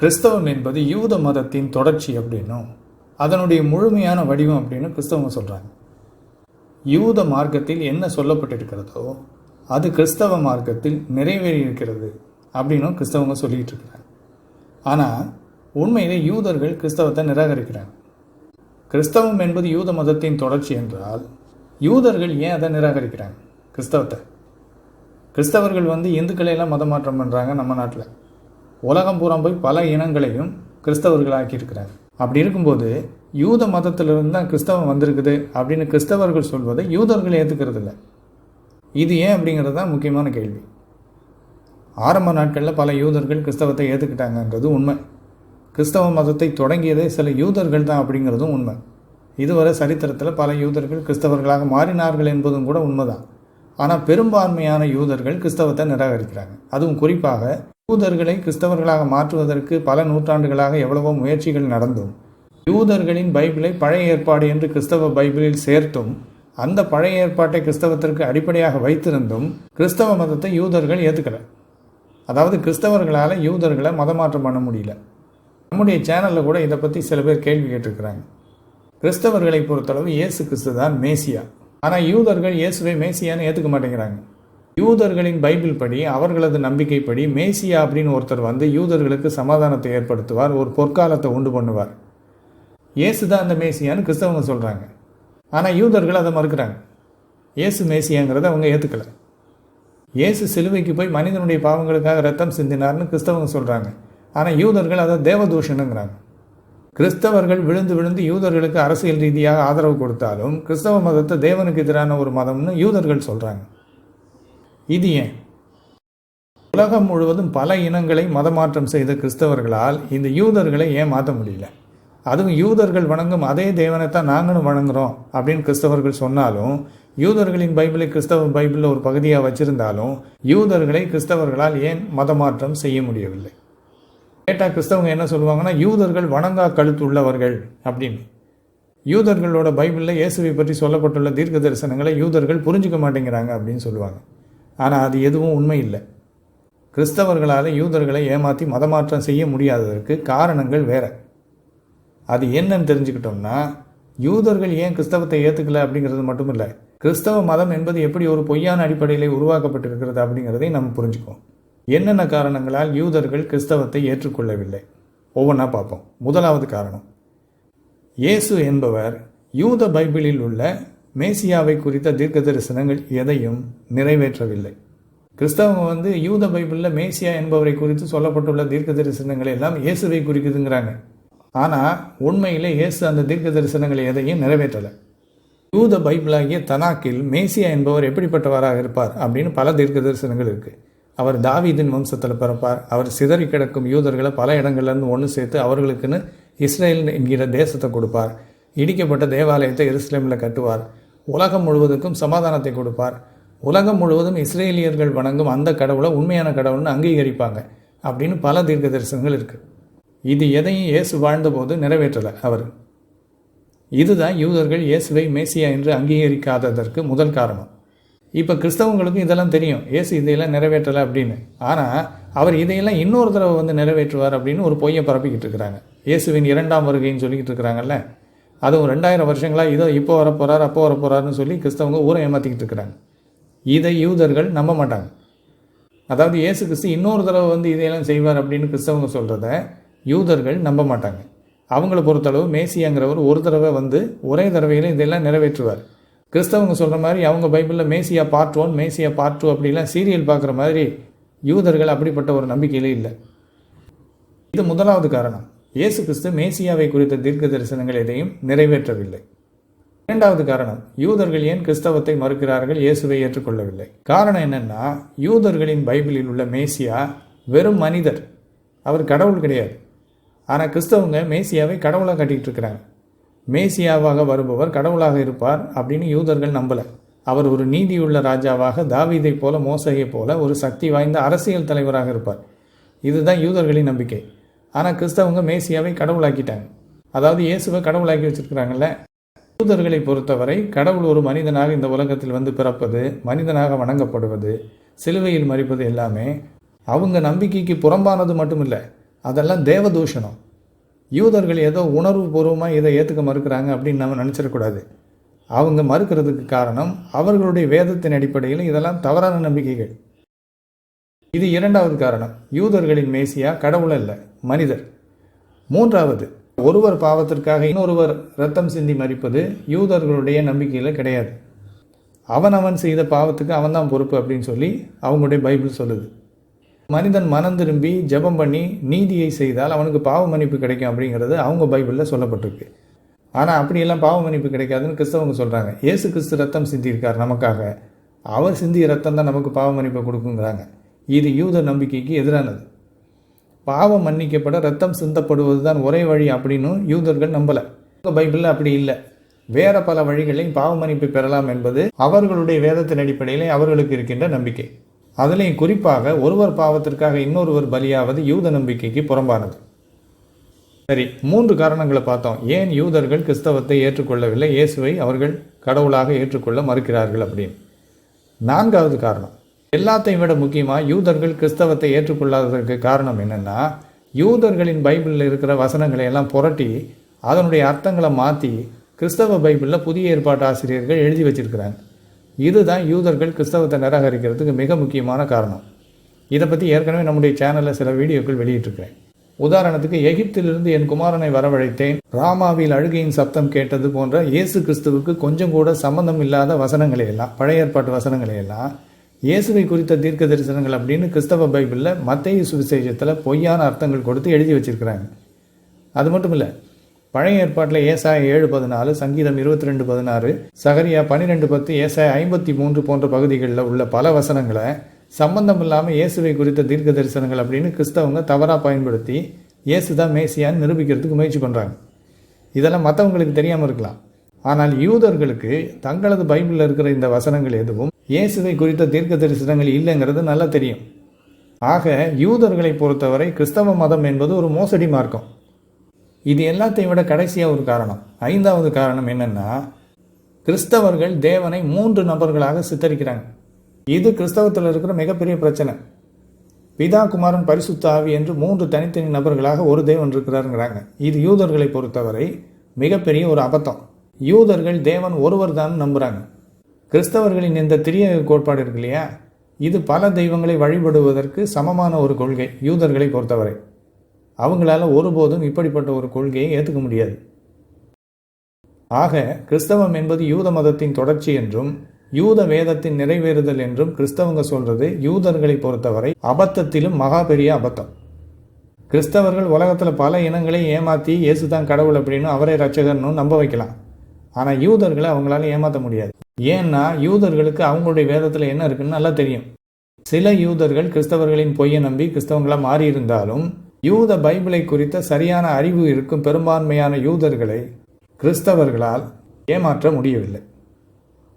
கிறிஸ்தவம் என்பது யூத மதத்தின் தொடர்ச்சி அப்படின்னும் அதனுடைய முழுமையான வடிவம் அப்படின்னு கிறிஸ்தவங்க சொல்கிறாங்க. யூத மார்க்கத்தில் என்ன சொல்லப்பட்டிருக்கிறதோ அது கிறிஸ்தவ மார்க்கத்தில் நிறைவேறியிருக்கிறது அப்படின்னும் கிறிஸ்தவங்க சொல்லிகிட்டு இருக்கிறாங்க. ஆனால் உண்மையிலே யூதர்கள் கிறிஸ்தவத்தை நிராகரிக்கிறாங்க. கிறிஸ்தவம் என்பது யூத மதத்தின் தொடர்ச்சி என்றால் யூதர்கள் ஏன் அதை நிராகரிக்கிறாங்க? கிறிஸ்தவர்கள் இந்துக்களையெல்லாம் மதமாற்றம் பண்ணுறாங்க. நம்ம நாட்டில் உலகம் பூரா போய் பல இனங்களையும் கிறிஸ்தவர்கள் ஆக்கியிருக்கிறாங்க. அப்படி இருக்கும்போது யூத மதத்திலிருந்து தான் கிறிஸ்தவம் வந்திருக்குது அப்படின்னு கிறிஸ்தவர்கள் சொல்வதை யூதர்கள் ஏற்றுக்கிறது இல்லை. இது ஏன் அப்படிங்கிறது தான் முக்கியமான கேள்வி. ஆரம்ப நாட்களில் பல யூதர்கள் கிறிஸ்தவத்தை ஏற்றுக்கிட்டாங்கன்றது உண்மை. கிறிஸ்தவ மதத்தை தொடங்கியதே சில யூதர்கள் தான் அப்படிங்கிறதும் உண்மை. இதுவரை சரித்திரத்தில் பல யூதர்கள் கிறிஸ்தவர்களாக மாறினார்கள் என்பதும் கூட உண்மைதான். ஆனால் பெரும்பான்மையான யூதர்கள் கிறிஸ்தவத்தை நிராகரிக்கிறாங்க. அதுவும் குறிப்பாக யூதர்களை கிறிஸ்தவர்களாக மாற்றுவதற்கு பல நூற்றாண்டுகளாக எவ்வளவோ முயற்சிகள் நடந்தும் யூதர்களின் பைபிளை பழைய ஏற்பாடு என்று கிறிஸ்தவ பைபிளில் சேர்த்தும் அந்த பழைய ஏற்பாட்டை கிறிஸ்தவத்திற்கு அடிப்படையாக வைத்திருந்தும் கிறிஸ்தவ மதத்தை யூதர்கள் ஏற்றுக்கல. அதாவது கிறிஸ்தவர்களால் யூதர்களை மதமாற்றம் பண்ண முடியல. நம்முடைய சேனலில் கூட இதை பற்றி சில பேர் கேள்வி கேட்டிருக்கிறாங்க. கிறிஸ்தவர்களை பொறுத்தளவு இயேசு கிறிஸ்து தான் மேசியா. ஆனால் யூதர்கள் இயேசுவை மேசியான்னு ஏற்றுக்க மாட்டேங்கிறாங்க. யூதர்களின் பைபிள் படி, அவர்களது நம்பிக்கைப்படி மேசியா அப்படின்னு ஒருத்தர் யூதர்களுக்கு சமாதானத்தை ஏற்படுத்துவார், ஒரு பொற்காலத்தை உண்டு பண்ணுவார். இயேசு தான் அந்த மேசியான்னு கிறிஸ்தவங்க சொல்கிறாங்க. ஆனால் யூதர்கள் அதை மறுக்கிறாங்க. இயேசு மேசியாங்கிறத அவங்க ஏற்றுக்கலை. இயேசு சிலுவைக்கு போய் மனிதனுடைய பாவங்களுக்காக ரத்தம் சிந்தினார்னு கிறிஸ்தவங்க சொல்கிறாங்க. ஆனால் யூதர்கள் அதை தேவதூஷணுங்கிறாங்க. கிறிஸ்தவர்கள் விழுந்து விழுந்து யூதர்களுக்கு அரசியல் ரீதியாக ஆதரவு கொடுத்தாலும் கிறிஸ்தவ மதத்தை தேவனுக்கு எதிரான ஒரு மதம்னு யூதர்கள் சொல்கிறாங்க. இது ஏன்? உலகம் முழுவதும் பல இனங்களை மதமாற்றம் செய்த கிறிஸ்தவர்களால் இந்த யூதர்களை ஏன் மாற்ற முடியல? அதுவும் யூதர்கள் வணங்கும் அதே தேவனைத்தான் நாங்களும் வணங்குறோம் அப்படின்னு கிறிஸ்தவர்கள் சொன்னாலும், யூதர்களின் பைபிளை கிறிஸ்தவ பைபிளில் ஒரு பகுதியாக வச்சிருந்தாலும் யூதர்களை கிறிஸ்தவர்களால் ஏன் மதமாற்றம் செய்ய முடியவில்லை? கேட்டால் கிறிஸ்தவங்க என்ன சொல்லுவாங்கன்னா, யூதர்கள் வணங்கா கழுத்து உள்ளவர்கள் அப்படின்னு. யூதர்களோட பைபிளில் இயேசுவை பற்றி சொல்லப்பட்டுள்ள தீர்க்க தரிசனங்களை யூதர்கள் புரிஞ்சுக்க மாட்டேங்கிறாங்க அப்படின்னு சொல்லுவாங்க. ஆனால் அது எதுவும் உண்மை இல்லை. கிறிஸ்தவர்களால் யூதர்களை ஏமாற்றி மதமாற்றம் செய்ய முடியாததற்கு காரணங்கள் வேற. அது என்னன்னு தெரிஞ்சுக்கிட்டோம்னா, யூதர்கள் ஏன் கிறிஸ்தவத்தை ஏற்றுக்கல அப்படிங்கிறது மட்டும் இல்லை, கிறிஸ்தவ மதம் என்பது எப்படி ஒரு பொய்யான அடிப்படையில் உருவாக்கப்பட்டிருக்கிறது அப்படிங்கிறதை நம்ம புரிஞ்சுக்குவோம். என்னென்ன காரணங்களால் யூதர்கள் கிறிஸ்தவத்தை ஏற்றுக்கொள்ளவில்லை ஒவ்வொன்றா பார்ப்போம். முதலாவது காரணம், இயேசு என்பவர் யூத பைபிளில் உள்ள மேசியாவை குறித்த தீர்க்க தரிசனங்கள் எதையும் நிறைவேற்றவில்லை. கிறிஸ்தவங்க யூத பைபிளில் மேசியா என்பவரை குறித்து சொல்லப்பட்டுள்ள தீர்க்க தரிசனங்கள் எல்லாம் இயேசுவை குறிக்குதுங்கிறாங்க. ஆனால் உண்மையிலே இயேசு அந்த தீர்க்க தரிசனங்களை எதையும் நிறைவேற்றலை. யூத பைபிளாகிய தனாக்கில் மேசியா என்பவர் எப்படிப்பட்டவராக இருப்பார் அப்படின்னு பல தீர்க்க தரிசனங்கள் இருக்குது. அவர் தாவீதின் வம்சத்தில் பிறப்பார். அவர் சிதறி கிடக்கும் யூதர்களை பல இடங்கள்லேருந்து ஒன்று சேர்த்து அவர்களுக்குன்னு இஸ்ரேல் என்கிற தேசத்தை கொடுப்பார். இடிக்கப்பட்ட தேவாலயத்தை எருசலேமில் கட்டுவார். உலகம் முழுவதுக்கும் சமாதானத்தை கொடுப்பார். உலகம் முழுவதும் இஸ்ரேலியர்கள் வணங்கும் அந்த கடவுளை உண்மையான கடவுள்னு அங்கீகரிப்பாங்க அப்படின்னு பல தீர்க்க தரிசனங்கள் இருக்குது. இது எதையும் இயேசு வாழ்ந்தபோது நிறைவேற்றலை அவர். இதுதான் யூதர்கள் இயேசுவை மேசியா என்று அங்கீகரிக்காததற்கு முதல் காரணம். இப்போ கிறிஸ்தவங்களுக்கும் இதெல்லாம் தெரியும், இயேசு இதையெல்லாம் நிறைவேற்றலை அப்படின்னு. ஆனால் அவர் இதையெல்லாம் இன்னொரு தடவை நிறைவேற்றுவார் அப்படின்னு ஒரு பொய்யை பரப்பிக்கிட்டு இருக்கிறாங்க. இயேசுவின் 2ஆம் வருகைன்னு சொல்லிக்கிட்டு இருக்கிறாங்கல்ல, அதுவும் 2000 வருஷங்களாக இதோ இப்போ வரப்போகிறார் அப்போ வரப்போகிறாருன்னு சொல்லி கிறிஸ்தவங்க ஊரை ஏமாற்றிக்கிட்டு இருக்கிறாங்க. இதை யூதர்கள் நம்ப மாட்டாங்க. அதாவது இயேசு கிறிஸ்து இன்னொரு தடவை இதையெல்லாம் செய்வார் அப்படின்னு கிறிஸ்தவங்க சொல்கிறத யூதர்கள் நம்ப மாட்டாங்க. அவங்கள பொறுத்தளவு மேசியாங்கிறவர் ஒரு தடவை ஒரே தடவையில் இதெல்லாம் நிறைவேற்றுவார். கிறிஸ்தவங்க சொல்கிற மாதிரி அவங்க பைபிளில் மேசியா பார்ட் 1 மேசியா பார்ட் 2 அப்படிலாம் சீரியல் பார்க்குற மாதிரி யூதர்கள் அப்படிப்பட்ட ஒரு நம்பிக்கையிலே இல்லை. இது முதலாவது காரணம், இயேசு கிறிஸ்து மேசியாவை குறித்த தீர்க்க தரிசனங்கள் எதையும் நிறைவேற்றவில்லை. இரண்டாவது காரணம், யூதர்கள் ஏன் கிறிஸ்தவத்தை மறுக்கிறார்கள், இயேசுவை ஏற்றுக்கொள்ளவில்லை? காரணம் என்னென்னா, யூதர்களின் பைபிளில் உள்ள மேசியா வெறும் மனிதர், அவர் கடவுள் கிடையாது. ஆனால் கிறிஸ்தவங்க மேசியாவை கடவுளாக கட்டிக்கிட்டு இருக்கிறாங்க. மேசியாவாக வருபவர் கடவுளாக இருப்பார் அப்படின்னு யூதர்கள் நம்பலை. அவர் ஒரு நீதியுள்ள ராஜாவாக, தாவீதை போல, மோசையை போல ஒரு சக்தி வாய்ந்த அரசியல் தலைவராக இருப்பார். இதுதான் யூதர்களின் நம்பிக்கை. ஆனால் கிறிஸ்தவங்க மேசியாவை கடவுளாக்கிட்டாங்க. அதாவது இயேசுவை கடவுளாக்கி வச்சிருக்கிறாங்கல்ல. யூதர்களை பொறுத்தவரை கடவுள் ஒரு மனிதனாக இந்த உலகத்தில் பிறப்பது, மனிதனாக வணங்கப்படுவது, சிலுவையில் மரிப்பது எல்லாமே அவங்க நம்பிக்கைக்கு புறம்பானது மட்டும் இல்லை, அதெல்லாம் தேவதூஷணம். யூதர்கள் ஏதோ உணர்வு பூர்வமாக இதை ஏற்றுக்க மறுக்கிறாங்க அப்படின்னு நம்ம நினச்சிடக்கூடாது. அவங்க மறுக்கிறதுக்கு காரணம் அவர்களுடைய வேதத்தின் அடிப்படையில் இதெல்லாம் தவறான நம்பிக்கைகள். இது இரண்டாவது காரணம். யூதர்களின் மேசியா கடவுள் அல்ல, மனிதர். மூன்றாவது, ஒருவர் பாவத்திற்காக இன்னொருவர் இரத்தம் சிந்தி மரிப்பது யூதர்களுடைய நம்பிக்கையில் கிடையாது. அவன் செய்த பாவத்துக்கு அவன்தான் பொறுப்பு அப்படின்னு சொல்லி அவங்களுடைய பைபிள் சொல்லுது. மனிதன் மனம் திரும்பி ஜெபம் பண்ணி நீதியை செய்தால் அவனுக்கு பாவ மன்னிப்பு கிடைக்கும் அப்படிங்கிறது அவங்க பைபிளில் சொல்லப்பட்டிருக்கு. ஆனால் அப்படியெல்லாம் பாவ மன்னிப்பு கிடைக்காதுன்னு கிறிஸ்தவங்க சொல்கிறாங்க. இயேசு கிறிஸ்து ரத்தம் சிந்தியிருக்கார் நமக்காக, அவர் சிந்திய ரத்தம் தான் நமக்கு பாவ மன்னிப்பை கொடுக்குங்கிறாங்க. இது யூத நம்பிக்கைக்கு எதிரானது. பாவம் மன்னிக்கப்பட ரத்தம் சிந்தப்படுவது தான் ஒரே வழி அப்படின்னு யூதர்கள் நம்பலை. பைபிளில் அப்படி இல்லை. வேற பல வழிகளில் பாவ மன்னிப்பை பெறலாம் என்பது அவர்களுடைய வேதத்தின் அடிப்படையிலே அவர்களுக்கு இருக்கின்ற நம்பிக்கை. அதிலையும் குறிப்பாக ஒருவர் பாவத்திற்காக இன்னொருவர் பலியாவது யூத நம்பிக்கைக்கு புறம்பானது. சரி, 3 காரணங்களை பார்த்தோம். ஏன் யூதர்கள் கிறிஸ்தவத்தை ஏற்றுக்கொள்ளவில்லை, இயேசுவை அவர்கள் கடவுளாக ஏற்றுக்கொள்ள மறுக்கிறார்கள் அப்படின்னு. 4வது காரணம், எல்லாத்தையும் விட முக்கியமாக யூதர்கள் கிறிஸ்தவத்தை ஏற்றுக்கொள்ளாததற்கு காரணம் என்னென்னா, யூதர்களின் பைபிளில் இருக்கிற வசனங்களை எல்லாம் புரட்டி அதனுடைய அர்த்தங்களை மாற்றி கிறிஸ்தவ பைபிளில் புதிய ஏற்பாட்டு ஆசிரியர்கள் எழுதி வச்சிருக்கிறாங்க. இதுதான் யூதர்கள் கிறிஸ்தவத்தை நிராகரிக்கிறதுக்கு மிக முக்கியமான காரணம். இதை பற்றி ஏற்கனவே நம்முடைய சேனலில் சில வீடியோக்கள் வெளியிட்டிருக்கிறேன். உதாரணத்துக்கு, எகிப்திலிருந்து என் குமாரனை வரவழைத்தேன், ராமாவில் அழுகையின் சப்தம் கேட்டது போன்ற இயேசு கிறிஸ்துவுக்கு கொஞ்சம் கூட சம்பந்தம் இல்லாத வசனங்களையெல்லாம், பழைய ஏற்பாட்டு வசனங்களையெல்லாம் இயேசுவை குறித்த தீர்க்க தரிசனங்கள் அப்படின்னு கிறிஸ்தவ பைபிளில் மத்தேயு சுவிசேஷத்தில் பொய்யான அர்த்தங்கள் கொடுத்து எழுதி வச்சிருக்கிறாங்க. அது மட்டும் இல்லை, பழைய ஏற்பாட்டில் ஏசாயா 7:14, சங்கீதம் 22:16, சகரியா 12:10, ஏசாயா 53 போன்ற பகுதிகளில் உள்ள பல வசனங்களை சம்பந்தம் இல்லாமல் இயேசுவை குறித்த தீர்க்க தரிசனங்கள் அப்படின்னு கிறிஸ்தவங்க தவறாக பயன்படுத்தி இயேசு தான் மேசியான்னு நிரூபிக்கிறதுக்கு முயற்சி பண்ணுறாங்க. இதெல்லாம் மற்றவங்களுக்கு தெரியாமல் இருக்கலாம். ஆனால் யூதர்களுக்கு தங்களது பைபிளில் இருக்கிற இந்த வசனங்கள் எதுவும் இயேசுவை குறித்த தீர்க்க தரிசனங்கள் இல்லைங்கிறது நல்லா தெரியும். ஆக யூதர்களை பொறுத்தவரை கிறிஸ்தவ மதம் என்பது ஒரு மோசடி மார்க்கம். இது எல்லாத்தையும் விட கடைசியாக ஒரு காரணம், 5வது காரணம் என்னென்னா, கிறிஸ்தவர்கள் தேவனை 3 நபர்களாக சித்தரிக்கிறாங்க. இது கிறிஸ்தவத்தில் இருக்கிற மிகப்பெரிய பிரச்சனை. பிதா, குமாரன், பரிசுத்த ஆவி என்று 3 தனித்தனி நபர்களாக ஒரு தேவன் இருக்கிறாருங்கிறாங்க. இது யூதர்களை பொறுத்தவரை மிகப்பெரிய ஒரு அபத்தம். யூதர்கள் தேவன் ஒருவர் தான் நம்புகிறாங்க. கிறிஸ்தவர்களின் இந்த திரியேக கோட்பாடு இருக்கு இல்லையா, இது பல தெய்வங்களை வழிபடுவதற்கு சமமான ஒரு கொள்கை. யூதர்களை பொறுத்தவரை அவங்களால ஒருபோதும் இப்படிப்பட்ட ஒரு கொள்கையை ஏற்றுக்க முடியாது. ஆக கிறிஸ்தவம் என்பது யூத மதத்தின் தொடர்ச்சி என்றும் யூத வேதத்தின் நிறைவேறுதல் என்றும் கிறிஸ்தவங்க சொல்றது யூதர்களை பொறுத்தவரை அபத்தத்திலும் மகா பெரிய அபத்தம். கிறிஸ்தவர்கள் உலகத்தில் பல இனங்களை ஏமாற்றி இயேசு தான் கடவுள் அப்படின்னு அவரை ரட்சகர்னு நம்ப வைக்கலாம். ஆனால் யூதர்களை அவங்களால ஏமாற்ற முடியாது. ஏன்னா யூதர்களுக்கு அவங்களுடைய வேதத்தில் என்ன இருக்குன்னு நல்லா தெரியும். சில யூதர்கள் கிறிஸ்தவர்களின் பொய்யை நம்பி கிறிஸ்தவங்களாக மாறியிருந்தாலும் யூத பைபிளை குறித்த சரியான அறிவு இருக்கும் பெரும்பான்மையான யூதர்களை கிறிஸ்தவர்களால் ஏமாற்ற முடியவில்லை.